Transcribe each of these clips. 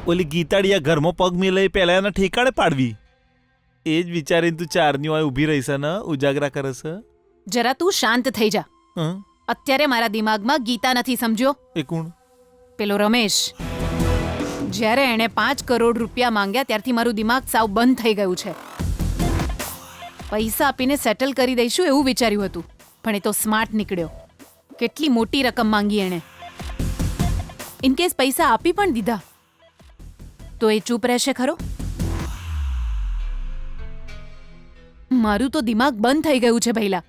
ઓલી ગીતાડિયા ઘરમાં પગ મેલે પહેલા એના ઠેકાણે પાડવી. એ જ વિચારીને તું ચારની વાય ઊભી રહીશ ને ઉજાગરા કરે છે. જરા તું શાંત થઈ જા. હં? અત્યારે મારા દિમાગમાં ગીતા નથી, સમજ્યો? એ કોણ? પેલો રમેશ. જ્યારે એણે 5 કરોડ રૂપિયા માંગ્યા ત્યારથી મારું દિમાગ સાવ બંધ થઈ ગયું છે. પૈસા આપીને સેટલ કરી દઈશું એવું વિચાર્યું હતું, પણ એ તો સ્માર્ટ નીકળ્યો. કેટલી મોટી રકમ માંગી એણે. ઇનકેસ પૈસા આપી પણ દીધા તો એ ચૂપ રહેશે ખરો? મારું તો દિમાગ બંધ થઈ ગયું છે ભૈલા.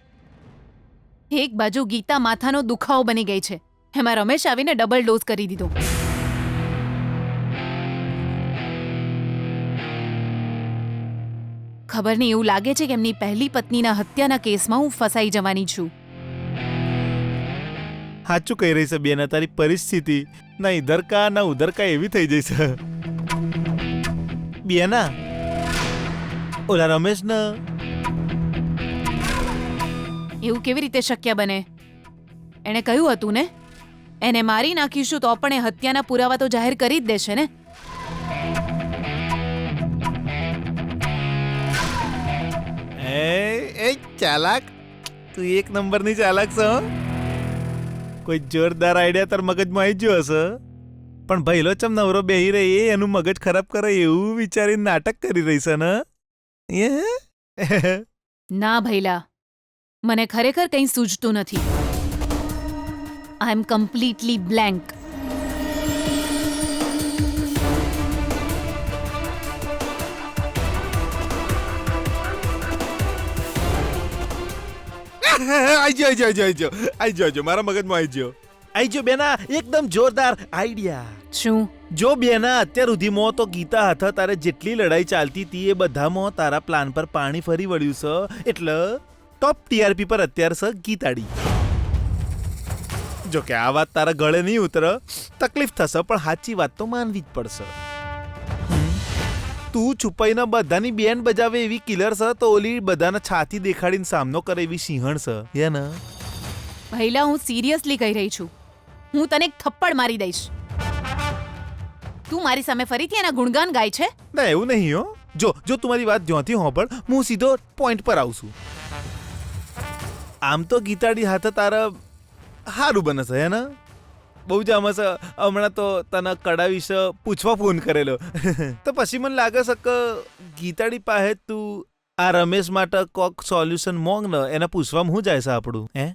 એક બાજુ ગીતા માથાનો દુખાવો બની ગઈ છે, એમાં રમેશ આવીને ડબલ ડોઝ કરી દીધો. ખબર નહીં, એવું લાગે છે કે એમની પહેલી પત્નીના હત્યાના કેસમાં હું ફસાઈ જવાની છું. સાચું કહી રહી છે બેન, તારી પરિસ્થિતિ ના ઇધર કા ના ઉધર કા એવી થઈ જઈ છે. બેના ઓલા રમેશ ને એવું કેવી રીતે શક્ય બને? એણે કહ્યું હતું ને, એને મારી નાખીશું તો પણ એ હત્યાના પુરાવા તો જાહેર કરી જ દેશે ને. એ ચાલાક, તું એક નંબરની ચાલાક છે. કોઈ જોરદાર આઈડિયા તાર મગજમાં આવી ગયો હશે, પણ ભઈલો ચમ નવરો બેહી રહી એનું મગજ ખરાબ કરે એવું વિચારીને નાટક કરી રહી છે ને. ના ભૈલા, મને ખરેખર કંઈ સૂઝતું નથી. આઈ એમ કમ્પ્લીટલી બ્લેન્ક. આઈજો મારા મગજમાં આઈજો બેના, એકદમ જોરદાર આઈડિયા. શું? જો બેના અત્યાર સુધીમાં તો ગીતા હાથે તારે જેટલી લડાઈ ચાલતી હતી એ બધામાં તારા પ્લાન પર પાણી ફરી વળ્યું છે, એટલે ટોપ ટીઆરપી પર અત્યારે છે ગીતાડી. જો કે આ વાત તારા ગળે નહીં ઉતરે, તકલીફ થશે, પણ સાચી વાત તો માનવી જ પડશે. તું છુપાઈને બધાની બેન બજાવે એવી કિલર છે, તો ઓલી બધાને છાતી દેખાડીને સામનો કરે એવી સિંહણ છે. હે ને ભૈલા, હું સિરિયસલી કહી રહી છું. હું તને એક થપ્પડ મારી દઈશ. તું મારી સામે ફરીથી એના ગુણગાન ગાય છે? ના એવું નહીં હો. જો તું મારી વાત જ્યાંથી હોંભળ, હું સીધો પોઈન્ટ પર આવું છું. આમ તો ગીતાડી હાથે તારા હારું બને છે, હે ને? બહુ જ આમાં છે. હમણાં તો તને કડા વિશે પૂછવા ફોન કરેલો, તો પછી મને લાગે છે કે ગીતાડી પાસે તું આ રમેશ માટે કોક સોલ્યુશન માંગ ને, એને પૂછવામાં શું જાય છે આપણું? હે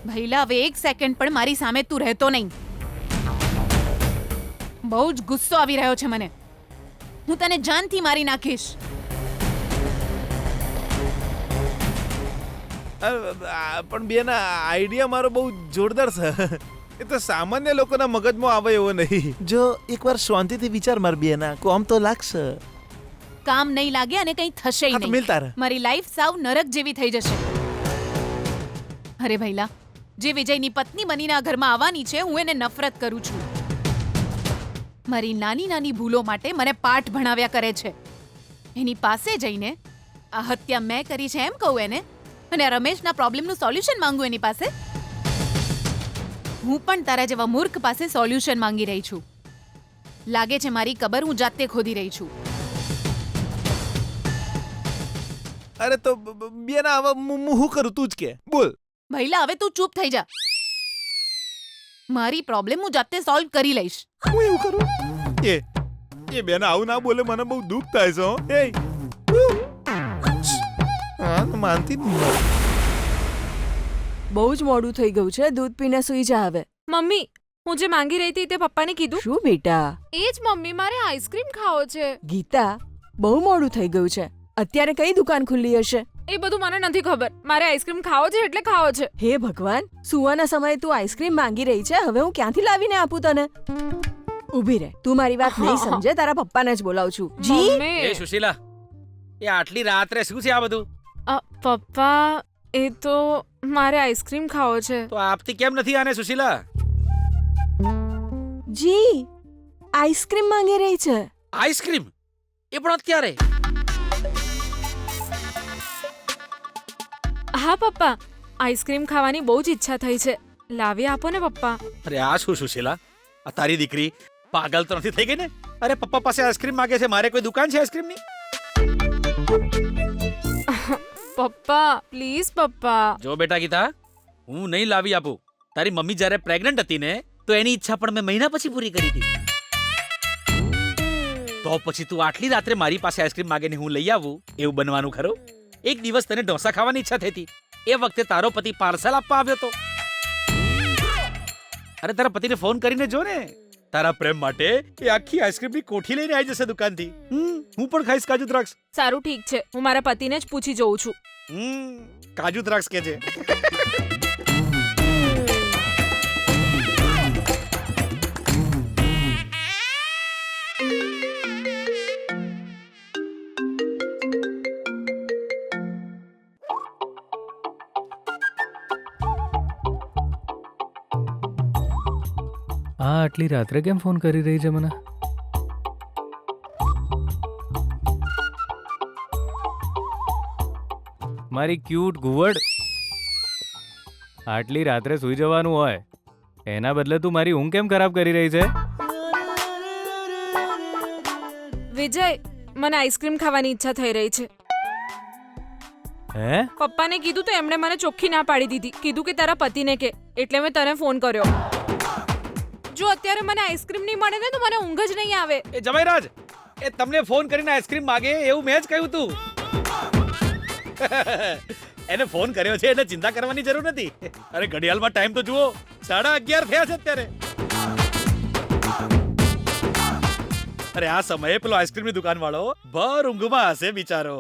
ભૈલા, હવે 1 સેકન્ડ પણ મારી સામે તું રહેતો નહીં. બહુ જ ગુસ્સો આવી રહ્યો છે મને. હું તને જાનથી મારી નાખીશ. પણ બેન, આઈડિયા મારો બહુ જોરદાર છે. એ તો સામાન્ય લોકોના મગજમાં આવે એવો નહીં. જો એકવાર શાંતિથી વિચાર માર બેના, કોમ તો લાગશે. કામ નહીં લાગે અને કંઈ થશે હા તો મિલ તારે. મારી લાઈફ સાવ નરક જેવી થઈ જશે. અરે ભૈલા, જે વિજયની પત્ની બનીને આ ઘરમાં આવવાની છે, હું એને નફરત કરું છું. મારી નાની નાની ભૂલો માટે મને પાઠ ભણાવ્યા કરે છે. એની પાસે જઈને આ હત્યા મેં કરી છે એમ કહું એને, અને આ રમેશના પ્રોબ્લેમનું સોલ્યુશન માંગુ એની પાસે. હું પણ તારા જેવા મૂર્ખ પાસે સોલ્યુશન માંગી રહી છું. લાગે છે મારી કબર હું જાતે ખોદી રહી છું. અરે તો બેન, હવે હું શું કરું તું જ કે બોલ. ભૈલા, હવે તું ચૂપ થઈ જા. મારી પ્રોબ્લેમ હું જાતે સોલ્વ કરી લઈશ. હું એવું કરું? એ બેન આવું ના બોલે, મને બહુ દુઃખ થાય છે. માનતી જ નહીં. બહુ જ મોડું થઈ ગયું છે, દૂધ પીને સૂઈ જા હવે. મમ્મી, હું જે માંગી રહી હતી તે પપ્પાને કીધું? શું બેટા? એ જ મમ્મી, મારે આઈસ્ક્રીમ ખાવો છે. ગીતા, બહુ મોડું થઈ ગયું છે. અત્યારે કઈ દુકાન ખુલ્લી હશે? એ બધું મને નથી ખબર. મારે આઈસ્ક્રીમ ખાવો છે એટલે ખાવો છે. હે ભગવાન, સુવાના સમયે તું આઈસ્ક્રીમ માંગી રહી છે, હવે હું ક્યાંથી લાવીને આપું તને? ઊભી રહે, તું મારી વાત નહીં સમજે, તારા પપ્પાને જ બોલાવું છું. જી મમ્મી. એ સુશીલા, એ આટલી રાત્રે શું છે આ બધું? પપ્પા, એ તો મારે આઈસ્ક્રીમ ખાવો છે. તો આપતી કેમ નથી આને સુશીલા? જી, આઈસ્ક્રીમ માંગી રહી છે. આઈસ્ક્રીમ? એ પણ અત્યારે? હા પપ્પા, આઈસ્ક્રીમ ખાવાની બહુ જ ઈચ્છા થઈ છે. લાવી આપો ને પપ્પા. અરે આ શું સુશીલા, આ તારી દીકરી પાગલ તો નથી થઈ ગઈ ને? અરે પપ્પા પાસે આઈસ્ક્રીમ માંગે છે, મારે કોઈ દુકાન છે આઈસ્ક્રીમની? પપ્પા પ્લીઝ પપ્પા. જો બેટા ગીતા, હું નહીં લાવી આપું. તારી મમ્મી જ્યારે પ્રેગ્નન્ટ હતી ને, તો એની ઈચ્છા પણ મેં મહિના પછી પૂરી કરી હતી. તો પછી તું આટલી રાત્રે મારી પાસે આઈસ્ક્રીમ માંગે ને હું લઈ આવું, એવું બનવાનું ખરું? એક દિવસ તને ઢોસા ખાવાની ઈચ્છા થઈ હતી, એ વખતે તારો પતિ પાર્સલ આપવા આવ્યો હતો. અરે તારા પતિને ફોન કરીને જો ને, તારા પ્રેમ માટે એ આખી આઈસ્ક્રીમની કોઠી લઈને આવી જશે દુકાનથી. હું પણ ખાઈશ કાજુ દ્રાક્ષ. સારું ઠીક છે, હું મારા પતિને જ પૂછી જોઉં છું. કાજુ દ્રાક્ષ કે છે. આ આટલી રાત્રે કેમ ફોન કરી રહી છે મને? મારી ક્યુટ ઘુવડ, આટલી રાત્રે સૂઈ જવાનું હોય એના બદલે તું મારી ઊંઘ કેમ ખરાબ કરી રહી છે? વિજય, મને આઈસ્ક્રીમ ખાવાની ઈચ્છા થઈ રહી છે. હે? પપ્પાને કીધું તો એમણે મને ચોખ્ખી ના પાડી દીધી. કીધું કે તારા પતિને કે, એટલે મેં તને ફોન કર્યો. જો અત્યારે મને આઈસ્ક્રીમ નહીં મળે ને તો મને ઊંઘ જ નહીં આવે. એ જમાઈરાજ, એ તમને ફોન કરીને આઈસ્ક્રીમ માગે એવું મેં જ કહ્યું તું. એને ફોન કર્યો છે એટલે ચિંતા કરવાની જરૂર નથી. અરે ઘડિયાળમાં ટાઈમ તો જુઓ, 11:30 થયા છે અત્યારે. અરે આ સમયે પેલો આઈસ્ક્રીમની દુકાન વાળો ભર ઊંઘમાં હશે બિચારો.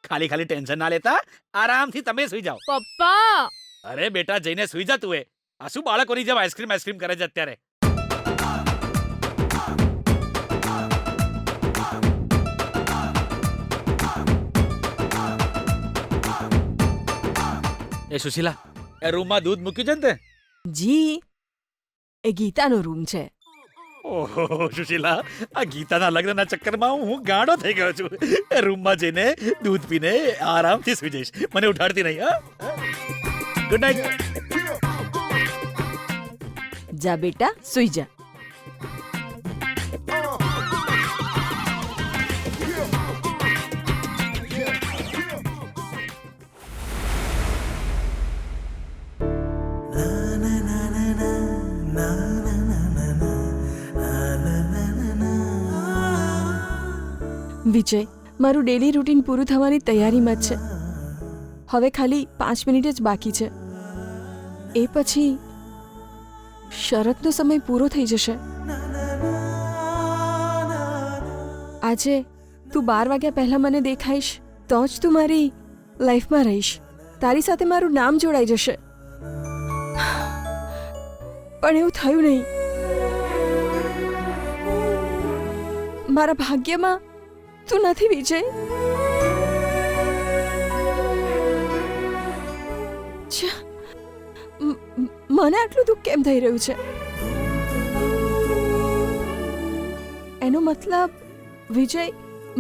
ખાલી ખાલી ટેન્શન ના લેતા, આરામથી તમે સુઈ જાઓ. પપ્પા અરે બેટા, જઈને સુઈ જા તું. આ શું બાળકોની જેમ આઈસ્ક્રીમ કરે છે અત્યારે? એ સુશીલા, એ રૂમમાં દૂધ મૂક્યું છે ને તે? જી, એ ગીતાનો રૂમ છે. ઓહો સુશીલા, આ ગીતાના લગ્નના ચક્કરમાં હું ગાંડો થઈ ગયો છું. એ રૂમમાં જઈને દૂધ પીને આરામથી સુઈ જઈશ. મને ઉઠાડતી નહીં. હા, ગુડ નાઇટ. જા બેટા, સુઈ જા. વિજય, મારું ડેલી રૂટીન પૂરું થવાની તૈયારીમાં જ છે. હવે ખાલી 5 મિનિટ જ બાકી છે. એ પછી શરતનો સમય પૂરો થઈ જશે. આજે તું 12 વાગ્યા પહેલા મને દેખાઈશ તો જ તું મારી લાઈફમાં રહીશ. તારી સાથે મારું નામ જોડાઈ જશે. પણ એવું થયું નહીં. મારા ભાગ્યમાં તું નથી વિજય. મને આટલું દુઃખ કેમ થઈ રહ્યું છે? એનો મતલબ વિજય,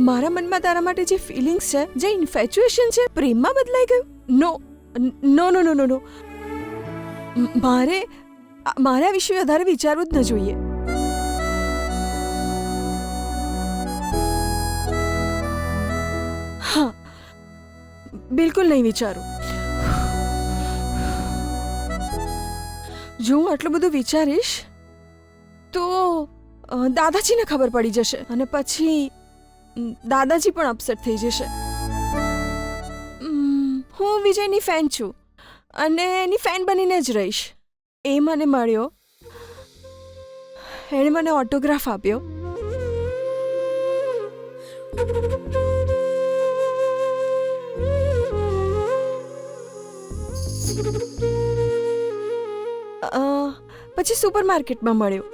મારા મનમાં તારા માટે જે ફિલિંગ્સ છે, જે ઇન્ફેચ્યુએશન છે, પ્રેમમાં બદલાઈ ગયું? નો નો નો નો નો નો. મારે આ વિશે વધારે વિચારવું જ ન જોઈએ. હા, બિલકુલ નહીં વિચારું. જો હું આટલું બધું વિચારીશ તો દાદાજીને ખબર પડી જશે અને પછી દાદાજી પણ અપસેટ થઈ જશે. હું વિજયની ફેન છું અને એની ફેન બનીને જ રહીશ. એ મને મળ્યો, એણે મને ઓટોગ્રાફ આપ્યો. પછી સુપરમાર્કેટમાં મળ્યો.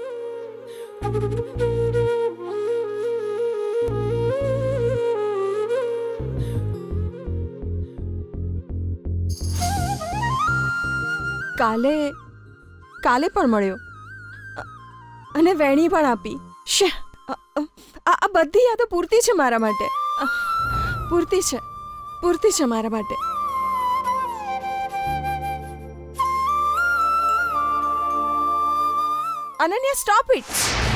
કાલે પણ મળ્યો અને વેણી પણ આપી. આ બધી યાદો પૂરતી છે મારા માટે. પૂરતી છે મારા માટે. Ananya stop it.